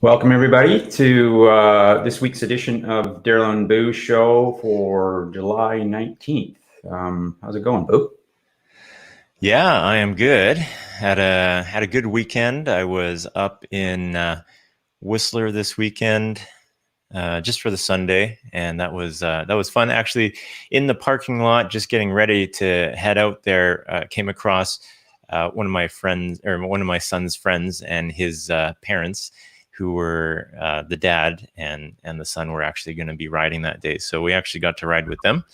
Welcome, everybody, to this week's edition of Daryl and Boo show for July 19th. How's it going, Boo? Yeah, I am good. Had a good weekend. I was up in Whistler this weekend just for the Sunday, and that was fun. Actually, in the parking lot, just getting ready to head out there, came across one of my friends, or one of my son's friends, and his parents, who were the dad and the son were actually going to be riding that day. So we actually got to ride with them,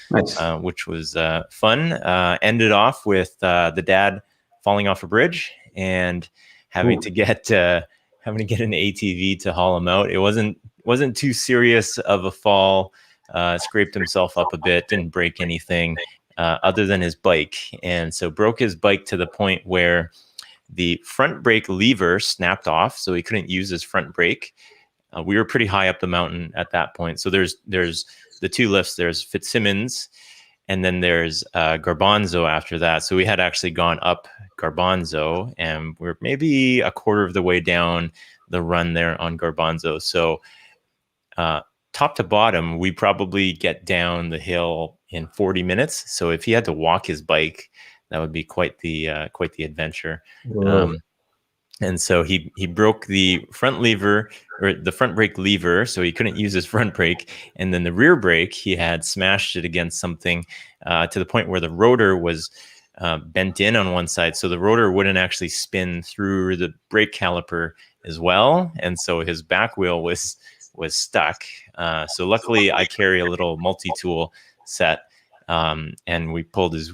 Nice. which was fun. Ended off with the dad falling off a bridge and having to get an ATV to haul him out. It wasn't too serious of a fall. Scraped himself up a bit, didn't break anything other than his bike. And so broke his bike to the point where the front brake lever snapped off, so he couldn't use his front brake. We were pretty high up the mountain at that point. So there's the two lifts. There's Fitzsimmons, and then there's Garbanzo after that. So we had actually gone up Garbanzo, and we're maybe a quarter of the way down the run there on Garbanzo. So top to bottom, we probably get down the hill in 40 minutes. So if he had to walk his bike, that would be quite the adventure. And so he broke the front lever, or the front brake lever, so he couldn't use his front brake. And then the rear brake, he had smashed it against something to the point where the rotor was bent in on one side, so the rotor wouldn't actually spin through the brake caliper as well. And so his back wheel was stuck. So luckily, I carry a little multi-tool set, and we pulled his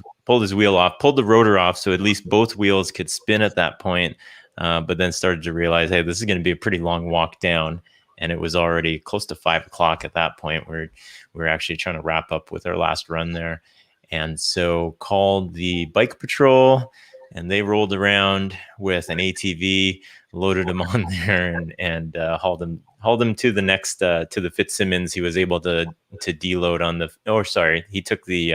wheel off, pulled the rotor off, so at least both wheels could spin at that point. But then started to realize, hey, this is going to be a pretty long walk down. And it was already close to 5 o'clock at that point, where we were actually trying to wrap up with our last run there. And so called the bike patrol, and they rolled around with an ATV, loaded him on there, and hauled him to the next to the Fitzsimmons. He was able to deload on the. Oh, sorry, he took the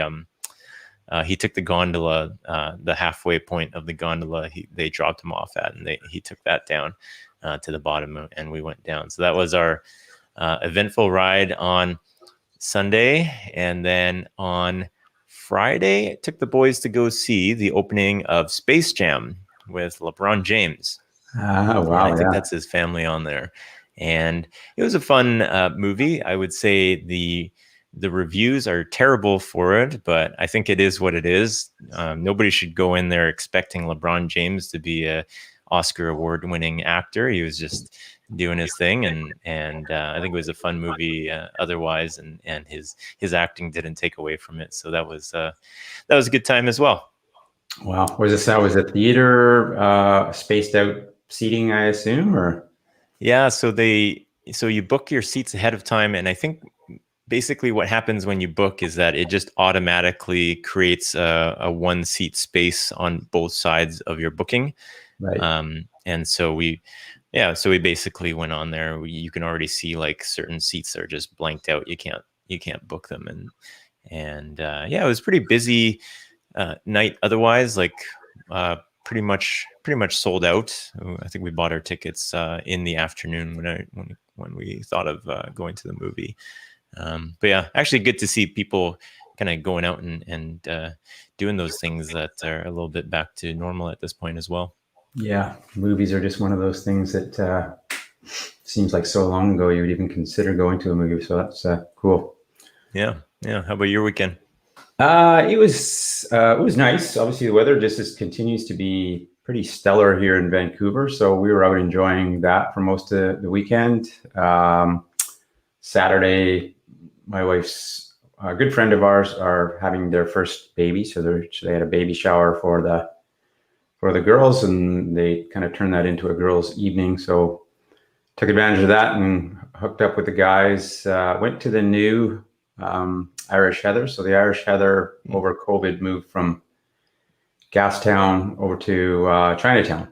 gondola, the halfway point of the gondola. They dropped him off at, and he took that down to the bottom, and we went down. So that was our eventful ride on Sunday, and then on Friday, I took the boys to go see the opening of Space Jam with LeBron James. Oh, wow. I think that's his family on there. And it was a fun movie. I would say the reviews are terrible for it, but I think it is what it is. Nobody should go in there expecting LeBron James to be a Oscar award-winning actor. He was just doing his thing, and I think it was a fun movie otherwise, and his acting didn't take away from it. So that was a good time as well. Wow. Was it theater, spaced out seating, I assume, or? Yeah, so you book your seats ahead of time, and I think basically what happens when you book is that it just automatically creates a one seat space on both sides of your booking. Right. And so we basically went on there. You can already see like certain seats are just blanked out. You can't book them, And yeah, it was pretty busy night. Otherwise, like pretty much sold out. I think we bought our tickets in the afternoon when we thought of going to the movie. But yeah, actually good to see people kind of going out and doing those things that are a little bit back to normal at this point as well. Yeah, movies are just one of those things that seems like so long ago you would even consider going to a movie. So that's cool. Yeah. How about your weekend? It was nice. Obviously, the weather continues to be pretty stellar here in Vancouver. So we were out enjoying that for most of the weekend. Saturday, my wife's a good friend of ours are having their first baby, so they had a baby shower for the girls, and they kind of turned that into a girls' evening. So took advantage of that and hooked up with the guys. Went to the new Irish Heather. So the Irish Heather over COVID moved from Gastown over to Chinatown.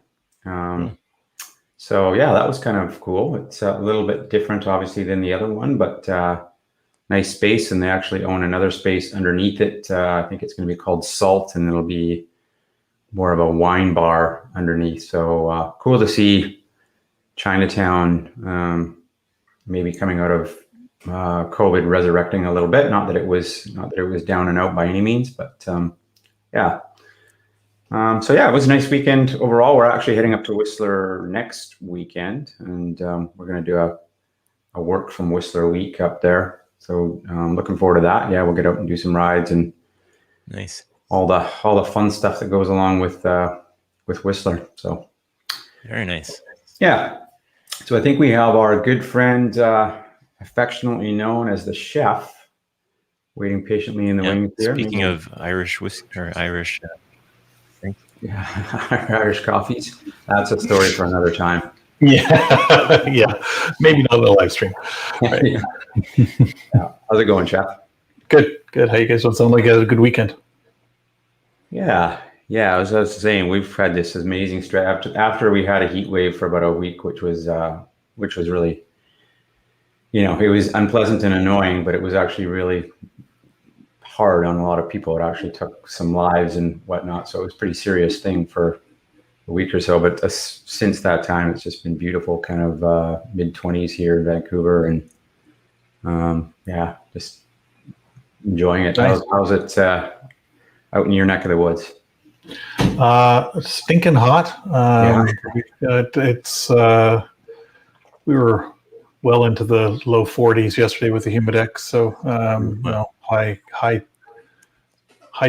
So yeah, that was kind of cool. It's a little bit different, obviously, than the other one, but nice space. And they actually own another space underneath it. I think it's going to be called Salt, and it'll be more of a wine bar underneath. So cool to see Chinatown maybe coming out of COVID, resurrecting a little bit. Not that it was down and out by any means, but yeah. So yeah, it was a nice weekend overall. We're actually heading up to Whistler next weekend, and we're going to do a work from Whistler week up there. So looking forward to that. Yeah, we'll get out and do some rides and nice all the fun stuff that goes along with Whistler. So very nice. Yeah. So I think we have our good friend, affectionately known as the chef, waiting patiently in the wings here. Speaking of Irish whiskey or Irish. Yeah, Irish coffees. That's a story for another time. Yeah, yeah. Maybe not on the live stream. Right. Yeah. How's it going, chef? Good. How you guys? Don't sound like you had a good weekend. Yeah. As I was saying, we've had this amazing stretch after we had a heat wave for about a week, which was really, it was unpleasant and annoying, but it was actually really hard on a lot of people. It actually took some lives and whatnot. So it was a pretty serious thing for a week or so. But since that time, it's just been beautiful, kind of mid-20s here in Vancouver, and just enjoying it. Nice. How's it out in your neck of the woods? Stinking hot. It's we were well into the low 40s yesterday with the humidex. So high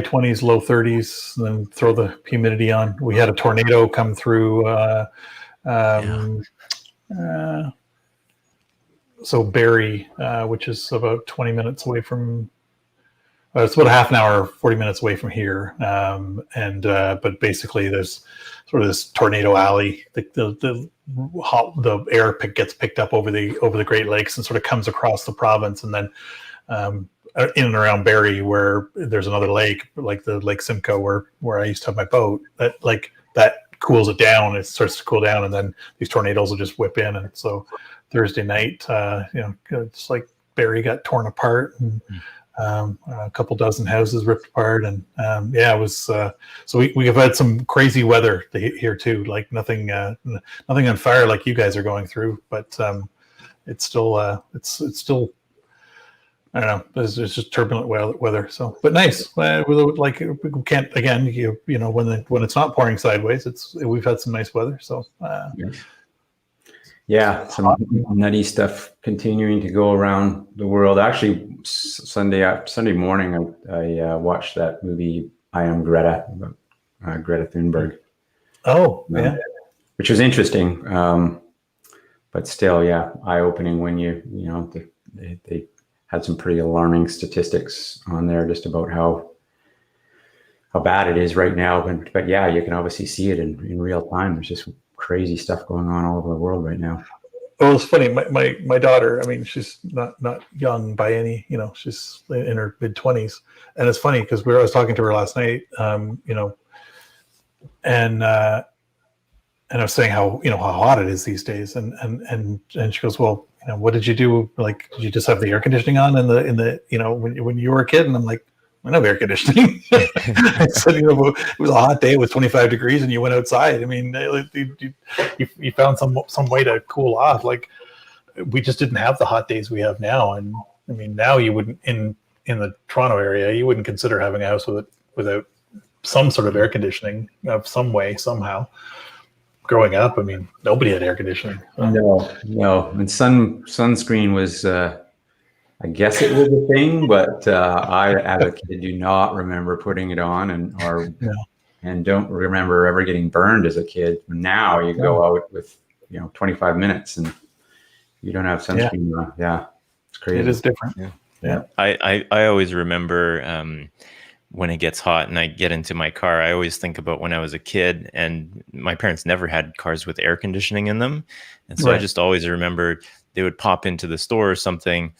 20s, low 30s, then throw the humidity on. We had a tornado come through. So Barrie, which is about 20 minutes away from. It's about a half an hour, 40 minutes away from here, but basically there's sort of this tornado alley. The air gets picked up over the Great Lakes and sort of comes across the province, and then in and around Barrie, where there's another lake, like the Lake Simcoe, where I used to have my boat. That cools it down. It starts to cool down, and then these tornadoes will just whip in. And so Thursday night, it's like Barrie got torn apart, and a couple dozen houses ripped apart, and it was so we have had some crazy weather here too, like nothing on fire like you guys are going through, but it's still it's still, I don't know, it's just turbulent weather. So, but nice. Like we can't, again, when it's not pouring sideways, we've had some nice weather. So yeah, some nutty stuff continuing to go around the world. Actually, Sunday morning, I watched that movie I Am Greta, Greta Thunberg. Oh, yeah, which was interesting, but still, eye-opening when they had some pretty alarming statistics on there just about how bad it is right now. But yeah, you can obviously see it in real time. There's just crazy stuff going on all over the world right now. Well, it's funny. My daughter, I mean, she's not young by any, she's in her mid-20s, and it's funny because I was talking to her last night, and I was saying how hot it is these days, and she goes, well, what did you do? Like, did you just have the air conditioning on in the when you were a kid? And I'm like, I don't have air conditioning. I said, it was a hot day. It was 25 degrees, and you went outside. I mean, you found some way to cool off. Like, we just didn't have the hot days we have now. And I mean, now you wouldn't in the Toronto area, you wouldn't consider having a house without some sort of air conditioning of some way, somehow. Growing up, I mean, nobody had air conditioning. No. And sunscreen was, I guess it was a thing, but I, as a kid, do not remember putting it on, and don't remember ever getting burned as a kid. Now you go out with 25 minutes and you don't have sunscreen on. Yeah, it's crazy. It is different. Yeah. I always remember when it gets hot and I get into my car, I always think about when I was a kid, and my parents never had cars with air conditioning in them. And so I just always remember they would pop into the store or something.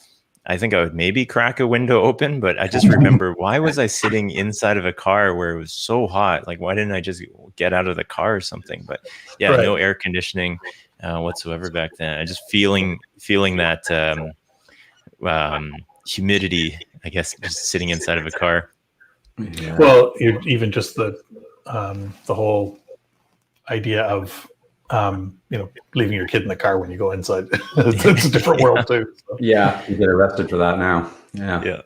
I think I would maybe crack a window open, but I just remember, why was I sitting inside of a car where it was so hot? Like, why didn't I just get out of the car or something? But no air conditioning whatsoever back then. I just feeling that humidity, I guess, just sitting inside of a car. Yeah. Well, even just the whole idea of leaving your kid in the car when you go inside. It's a different world too. So. Yeah, you get arrested for that now. Yeah.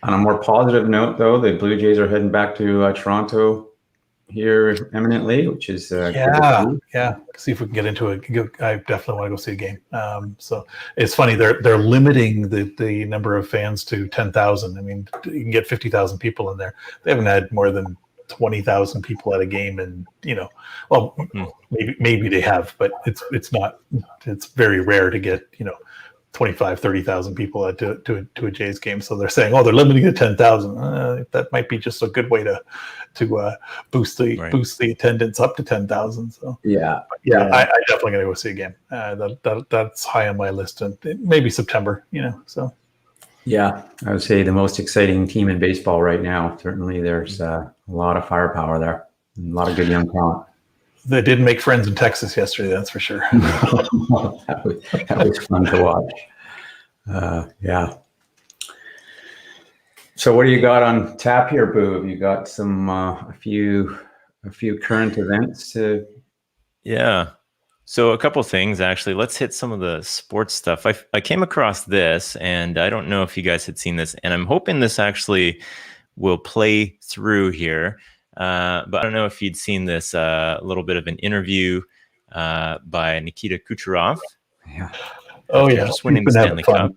On a more positive note, though, the Blue Jays are heading back to Toronto here imminently, which is see if we can get into it. I definitely want to go see a game. So it's funny, they're limiting the number of fans to 10,000. I mean, you can get 50,000 people in there. They haven't had more than 20,000 people at a game, and maybe they have, but it's not. It's very rare to get 25, 30,000 people to a Jays game. So they're saying, they're limiting it to 10,000. That might be just a good way to boost the attendance up to 10,000. So I definitely gonna go see a game. That's high on my list, and maybe September. So. Yeah, I would say the most exciting team in baseball right now. Certainly, there's a lot of firepower there, and a lot of good young talent. They didn't make friends in Texas yesterday, that's for sure. that was fun to watch. Yeah. So, what do you got on tap here, Boo? Have you got some a few current events to? Yeah. So a couple things, actually. Let's hit some of the sports stuff. I came across this, and I don't know if you guys had seen this, and I'm hoping this actually will play through here. But I don't know if you'd seen this little bit of an interview by Nikita Kucherov. Yeah. Just winning the Stanley Cup.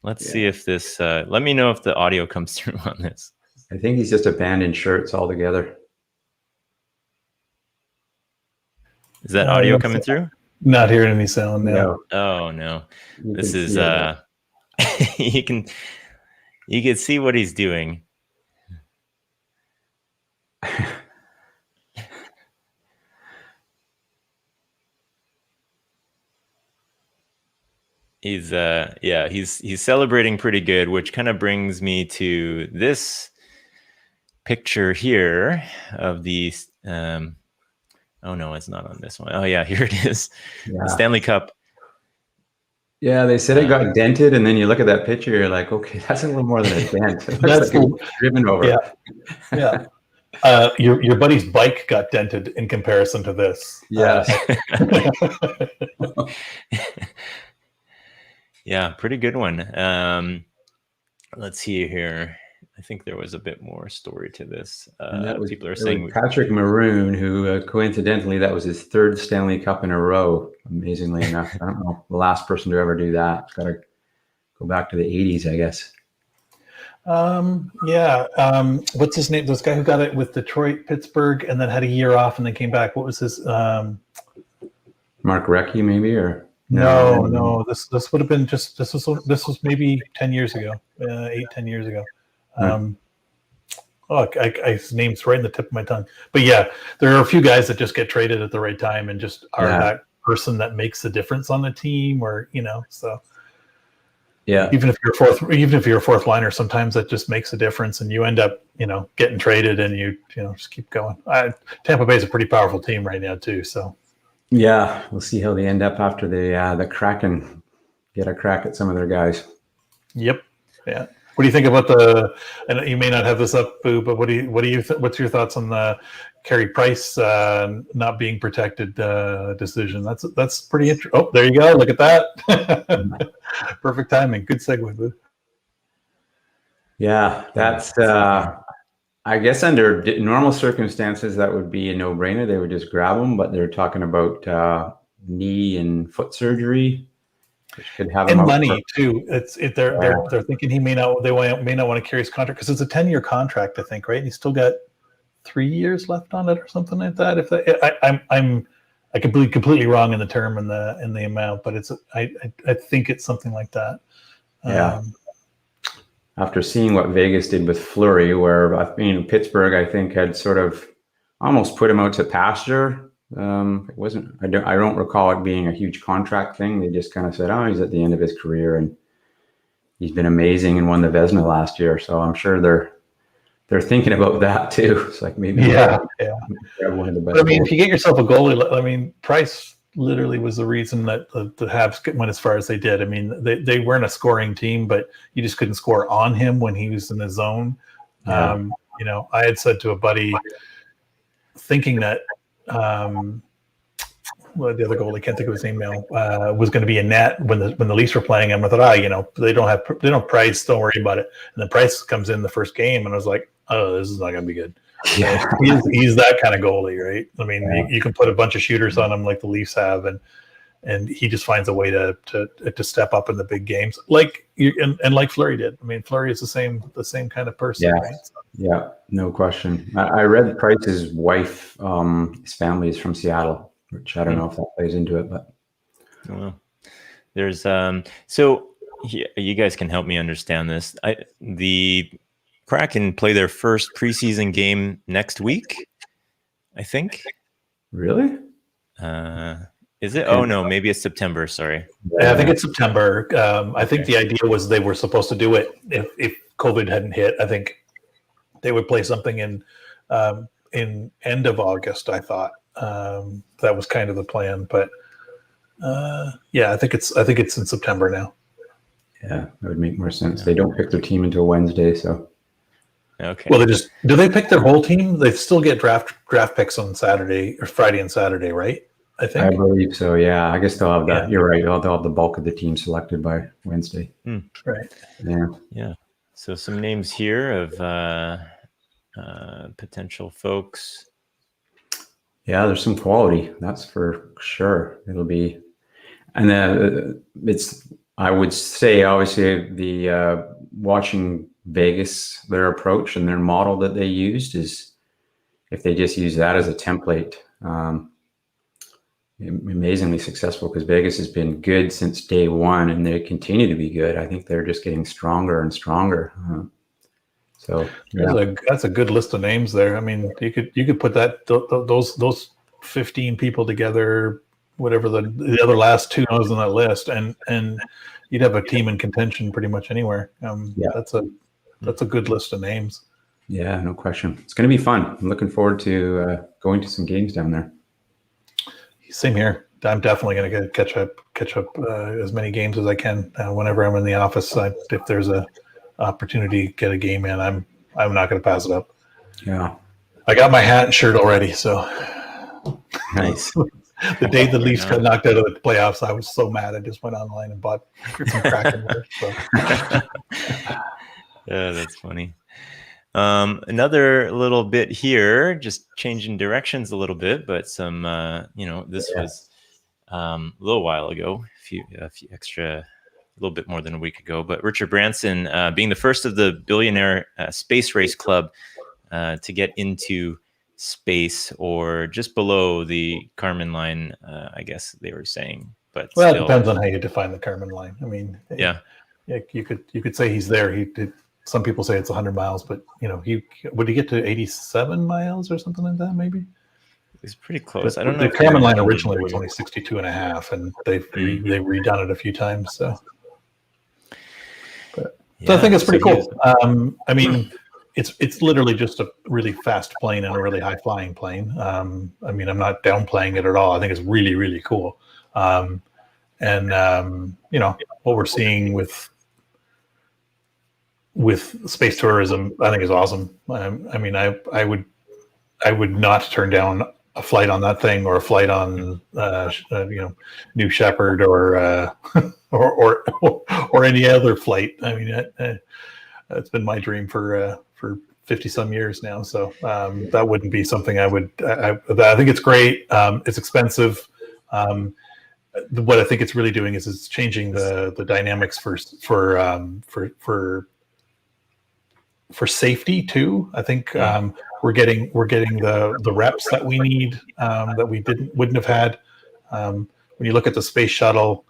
Let's see if this. Let me know if the audio comes through on this. I think he's just abandoned shirts altogether. Is that audio coming through? Not hearing any sound now. No. Oh no. This is you can see what he's doing. He's celebrating pretty good, which kind of brings me to this picture here of the oh no, it's not on this one. Oh yeah, here it is. Yeah. The Stanley Cup. Yeah, they said it got dented, and then you look at that picture, you're like, okay, that's a little more than a dent. That's like driven over. Yeah. Your buddy's bike got dented in comparison to this. Yes. Yeah, pretty good one. Let's see here. I think there was a bit more story to this. People are saying Patrick Maroon, who coincidentally, that was his third Stanley Cup in a row. Amazingly enough, I don't know the last person to ever do that. It's got to go back to the 80s, I guess. What's his name? This guy who got it with Detroit, Pittsburgh, and then had a year off and then came back. What was his? Mark Recchi, maybe, or no. This would have been just this was maybe 10 years ago, 8-10 years ago. His name's right in the tip of my tongue. But yeah, there are a few guys that just get traded at the right time and just are that person that makes the difference on the team, or so. Yeah. Even if you're a fourth liner, sometimes that just makes a difference, and you end up, getting traded, and you just keep going. Tampa Bay is a pretty powerful team right now too. So. Yeah, we'll see how they end up after the Kraken get a crack at some of their guys. Yep. Yeah. What do you think about the? And you may not have this up, Boo, but what's your thoughts on the Carey Price not being protected decision? That's pretty interesting. Oh, there you go. Look at that. Perfect timing. Good segue, Boo. Yeah, that's. I guess under normal circumstances that would be a no-brainer. They would just grab them, but they're talking about knee and foot surgery, which could have him and out money too. They're thinking he may not want to carry his contract because it's a 10-year contract, I think, right? And he's still got 3 years left on it or something like that. I could be completely wrong in the term and the amount, but I think it's something like that. Yeah. After seeing what Vegas did with Fleury, where Pittsburgh, I think, had sort of almost put him out to pasture. It wasn't. I don't recall it being a huge contract thing. They just kind of said, "Oh, he's at the end of his career, and he's been amazing and won the Vezina last year." So I'm sure they're thinking about that too. It's like maybe grab one of the best. But I mean, if you get yourself a goalie, I mean, Price literally was the reason that the Habs went as far as they did. I mean, they weren't a scoring team, but you just couldn't score on him when he was in the zone. Yeah. I had said to a buddy, thinking that the other goalie, can't think of his name now, was going to be in net when the Leafs were playing him. I thought, they don't have Price, don't worry about it. And then Price comes in the first game, and I was like, oh, this is not going to be good. Yeah. He's that kind of goalie, right? I mean, you can put a bunch of shooters on him like the Leafs have, and he just finds a way to step up in the big games, like like Fleury did. I mean, Fleury is the same kind of person. Yeah, right? Yeah, no question. I read Price's wife, his family is from Seattle, which I don't know if that plays into it, but there's so you guys can help me understand this. The Kraken play their first preseason game next week, I think. Really? Is it? Oh no, maybe it's September. Sorry. Yeah, I think it's September. I think the idea was they were supposed to do it if COVID hadn't hit. I think they would play something in end of August. I thought that was kind of the plan, but I think it's in September now. Yeah, that would make more sense. They don't pick their team until Wednesday, so. Okay. Well, do they pick their whole team? They still get draft picks on Saturday or Friday and Saturday, right? I think. I believe so. Yeah, I guess they'll have that. Yeah. You're right. They'll have the bulk of the team selected by Wednesday. Right. Yeah. Yeah. So some names here of potential folks. Yeah, there's some quality. That's for sure. It'll be, and I would say, obviously, the watching Vegas, their approach and their model that they used is, if they just use that as a template, amazingly successful, because Vegas has been good since day one and they continue to be good. I think they're just getting stronger and stronger. So that's a good list of names there. I mean, you could put those 15 people together, whatever the other last two was on that list, and you'd have a team in contention pretty much anywhere. That's a good list of names. Yeah, no question. It's going to be fun. I'm looking forward to going to some games down there. Same here. I'm definitely going to catch up as many games as I can whenever I'm in the office. If there's a opportunity to get a game in, I'm not going to pass it up. Yeah, I got my hat and shirt already. So nice. The day the Leafs got knocked out of the playoffs, I was so mad. I just went online and bought some Kraken merch. So. Yeah, that's funny. Another little bit here, just changing directions a little bit, but some, this was a little while ago, a few extra, a little bit more than a week ago. But Richard Branson, being the first of the billionaire space race club to get into space, or just below the Kármán line, I guess they were saying. But it depends on how you define the Kármán line. I mean, you could say he's there. Some people say it's 100 miles, but would he get to 87 miles or something like that? Maybe it's pretty close. I don't know. The Kármán line originally was only 62 and a half, and they've redone it a few times. So I think it's pretty cool. I mean, it's literally just a really fast plane and a really high flying plane. I mean, I'm not downplaying it at all. I think it's really, really cool. You know, what we're seeing with space tourism, I think is awesome. I mean, I would not turn down a flight on that thing, or a flight on you know, New Shepard, or or any other flight. I mean, it's been my dream for 50 some years now. So that wouldn't be something I would. I think it's great. It's expensive. What I think it's really doing is it's changing the dynamics for safety too. I think we're getting the reps that we need, that we wouldn't have had. When you look at the space shuttle,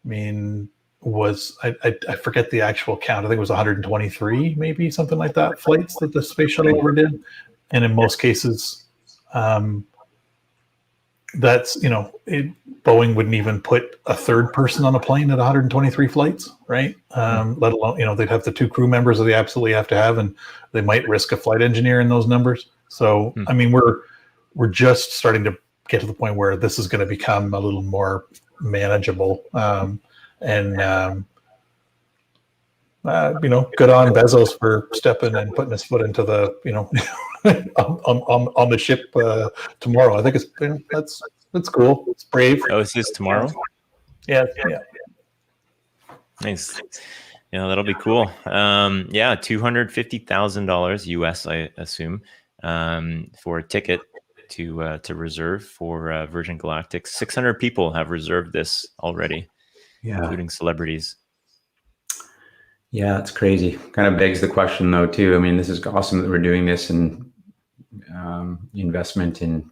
I mean, I forget the actual count. I think it was 123, maybe something like that, flights that the space shuttle ever did, and in most cases, that's, you know, Boeing wouldn't even put a third person on a plane at 123 flights, right? Let alone, you know, they'd have the 2 crew members that they absolutely have to have, and they might risk a flight engineer in those numbers. So, I mean, we're just starting to get to the point where this is going to become a little more manageable. You know, good on Bezos for stepping and putting his foot into the, you know, on the ship tomorrow. I think it's, you know, that's cool. It's brave. Oh, is this tomorrow? Yeah. Nice. Yeah, that'll be cool. Yeah, $250,000 US, I assume, for a ticket to reserve for Virgin Galactic. 600 people have reserved this already, including celebrities. Yeah, it's crazy. Kind of begs the question, though, too. I mean, this is awesome that we're doing this, and investment in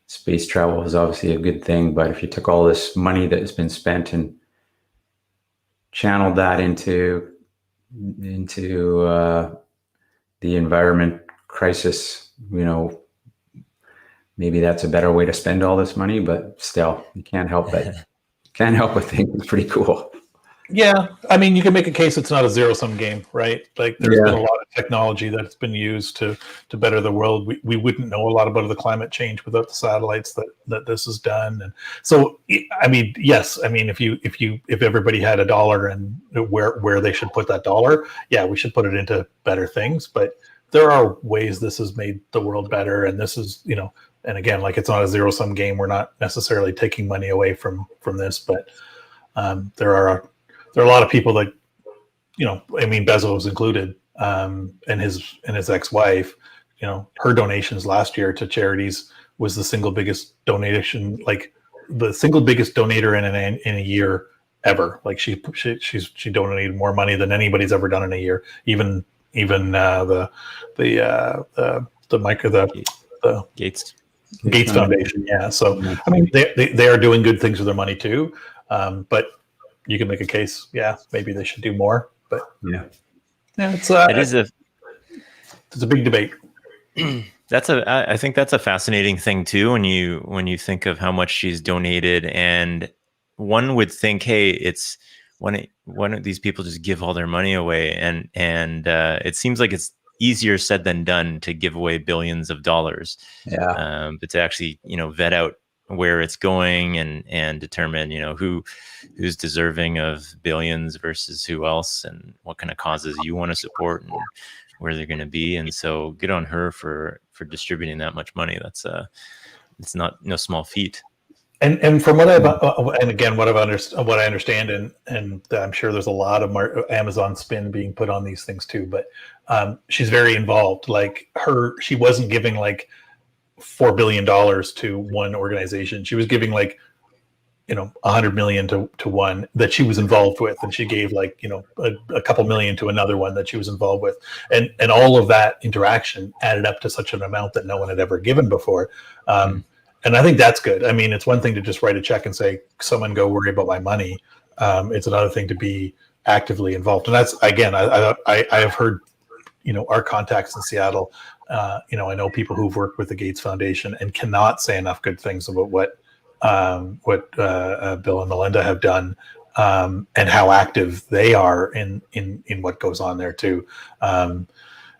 space travel is obviously a good thing. But if you took all this money that has been spent and channeled that into the environment crisis, you know, maybe that's a better way to spend all this money. But still, you can't help but think it's pretty cool. Yeah, I mean, you can make a case it's not a zero-sum game, right? Like, there's been a lot of technology that's been used to better the world. We wouldn't know a lot about the climate change without the satellites that this has done. And so, I mean, yes, I mean, if everybody had $1 and where they should put that dollar, yeah, we should put it into better things. But there are ways this has made the world better, and this is, you know, and again, like, it's not a zero-sum game. We're not necessarily taking money away from this, but there are a lot of people that, you know, I mean, Bezos included, and his ex-wife, you know, her donations last year to charities was the single biggest donation, like the single biggest donator in a year ever. Like, she donated more money than anybody's ever done in a year. Even the Gates Foundation. Yeah. So, I mean, they are doing good things with their money too. But you can make a case, yeah, maybe they should do more. But yeah, it's a big debate. I think that's a fascinating thing too, when you think of how much she's donated, and one would think, hey, it's why don't these people just give all their money away? And it seems like it's easier said than done to give away billions of dollars. Yeah. But to actually, you know, vet out where it's going and determine, you know, who's deserving of billions versus who else, and what kind of causes you want to support and where they're going to be. And so good on her for distributing that much money. That's it's not no small feat. And from what I understand, and I'm sure there's a lot of Amazon spin being put on these things too, but she's very involved. Like, she wasn't giving like $4 billion to one organization. She was giving, like, you know, 100 million to one that she was involved with, and she gave, like, you know, a couple million to another one that she was involved with, and all of that interaction added up to such an amount that no one had ever given before. And I think that's good. I mean, it's one thing to just write a check and say, someone go worry about my money. It's another thing to be actively involved. And that's, again, I have heard, you know, our contacts in Seattle, you know, I know people who've worked with the Gates Foundation and cannot say enough good things about what Bill and Melinda have done, and how active they are in what goes on there too.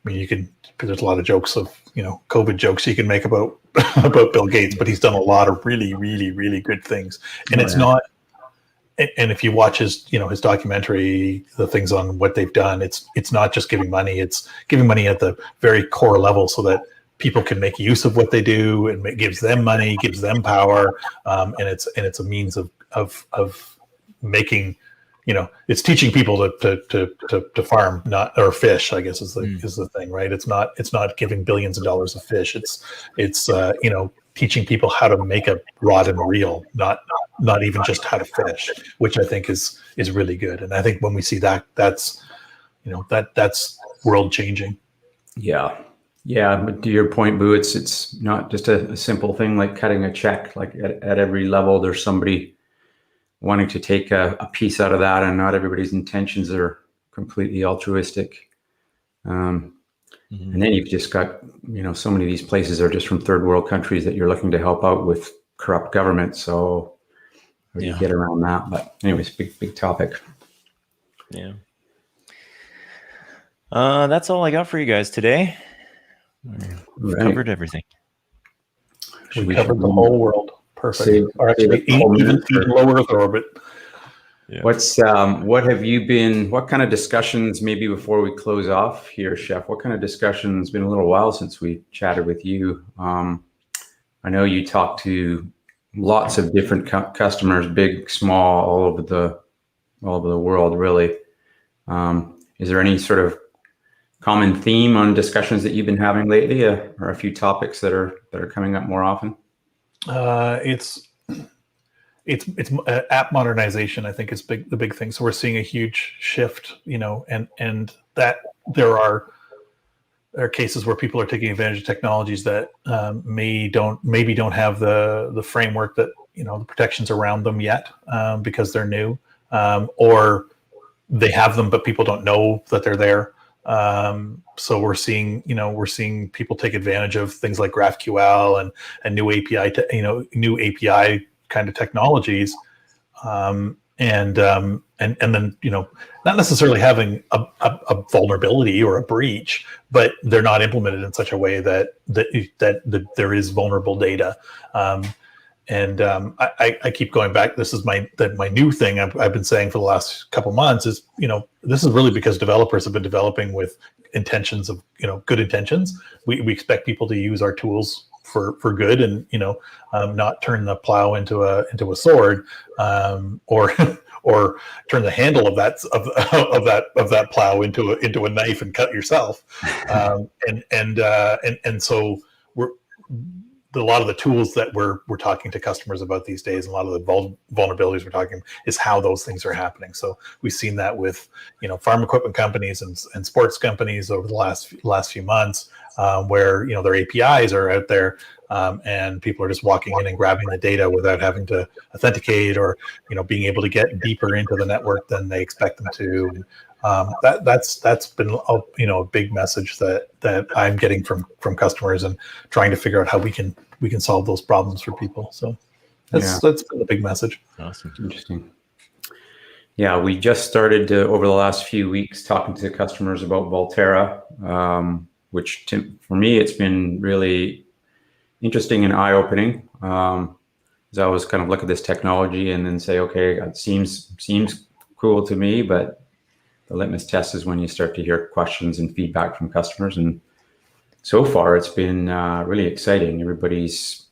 mean, you can, because there's a lot of jokes of, COVID jokes you can make about about Bill Gates, but he's done a lot of really, really, really good things. And it's not, and if you watch his, his documentary, the things on what they've done, it's not just giving money, it's giving money at the very core level so that people can make use of what they do, and it gives them money, gives them power. And it's a means of making, it's teaching people to farm, not, or fish, I guess is the thing, right? It's not giving billions of dollars of fish. It's teaching people how to make a rod and reel, not even just how to fish, which I think is really good. And I think when we see that, that's world changing. Yeah. But to your point, Boo, it's not just a simple thing like cutting a check. Like at every level, there's somebody wanting to take a piece out of that, and not everybody's intentions are completely altruistic. And then you've just got, so many of these places are just from third world countries that you're looking to help out with corrupt government. So how do you get around that? But anyways, big topic. Yeah. That's all I got for you guys today. We've covered everything. We covered the whole world. Perfect. Or actually, even low Earth orbit. Yeah. What kind of discussions, maybe before we close off here, Chef, what kind of discussions, it's been a little while since we chatted with you. I know you talk to lots of different customers, big, small, all over the world, really. Is there any sort of common theme on discussions that you've been having lately, or a few topics that are coming up more often? It's app modernization, I think, is the big thing. So we're seeing a huge shift, and that there are cases where people are taking advantage of technologies that maybe don't have the framework that, the protections around them yet, because they're new, or they have them but people don't know that they're there. So we're seeing people take advantage of things like GraphQL and new API kind of technologies, and then not necessarily having a vulnerability or a breach, but they're not implemented in such a way that there is vulnerable data. I keep going back. This is my new thing I've been saying for the last couple months is, this is really because developers have been developing with intentions of, good intentions. We expect people to use our tools for good, and not turn the plow into a sword, or turn the handle of that plow into a knife and cut yourself. And so a lot of the tools that we're talking to customers about these days, and a lot of the vulnerabilities we're talking is how those things are happening. So we've seen that with farm equipment companies and sports companies over the last few months, where their APIs are out there, and people are just walking in and grabbing the data without having to authenticate, or being able to get deeper into the network than they expect them to. That's been a big message that I'm getting from customers, and trying to figure out how we can solve those problems for people. So that's been a big message. Awesome. Interesting. Yeah, we just started over the last few weeks talking to customers about Volterra, which for me it's been really interesting and eye-opening. As I always kind of look at this technology and then say, okay, it seems cool to me, but the litmus test is when you start to hear questions and feedback from customers. And so far, it's been really exciting. Everybody's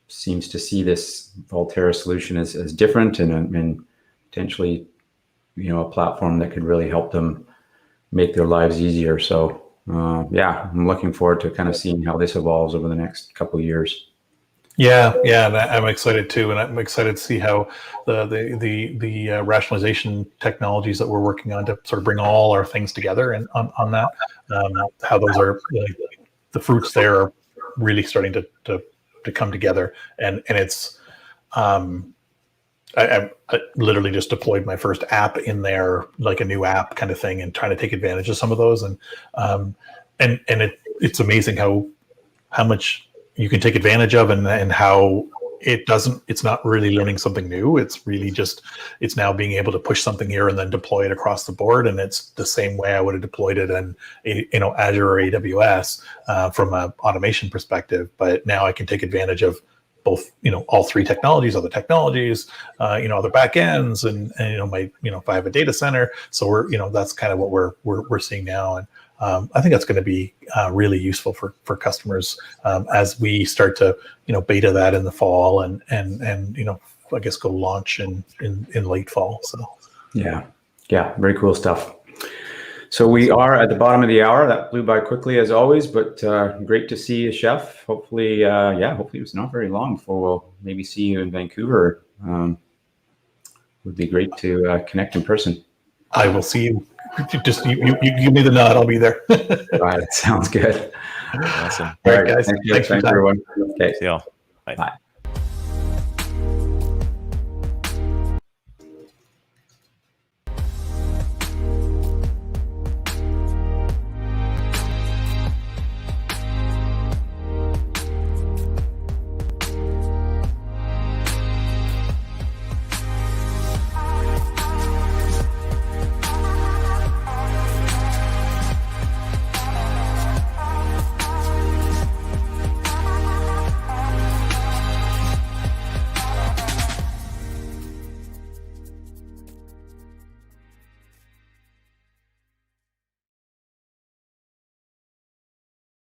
seems to see this Volterra solution as different, and potentially, a platform that could really help them make their lives easier. So, I'm looking forward to kind of seeing how this evolves over the next couple of years. Yeah, I'm excited too, and I'm excited to see how the rationalization technologies that we're working on to sort of bring all our things together, and on that, how those are the fruits there are really starting to come together, and it's I literally just deployed my first app in there, like a new app kind of thing, and trying to take advantage of some of those, and it's amazing how much you can take advantage of, and how it's not really learning something new. It's really just, it's now being able to push something here and then deploy it across the board. And it's the same way I would have deployed it in, Azure or AWS from an automation perspective. But now I can take advantage of both, all three technologies, other technologies, other backends, and my, if I have a data center. So we're, that's kind of what we're seeing now. And I think that's going to be really useful for customers as we start to beta that in the fall and I guess go launch in late fall. So yeah, very cool stuff. So we are at the bottom of the hour. That flew by quickly as always, but great to see you, Chef. Hopefully, hopefully it's not very long before we'll maybe see you in Vancouver. Would be great to connect in person. I will see you. Just you give me the nod. I'll be there. All right, sounds good. Awesome. All right, guys. Thanks everyone. Okay. See y'all. Bye. Bye.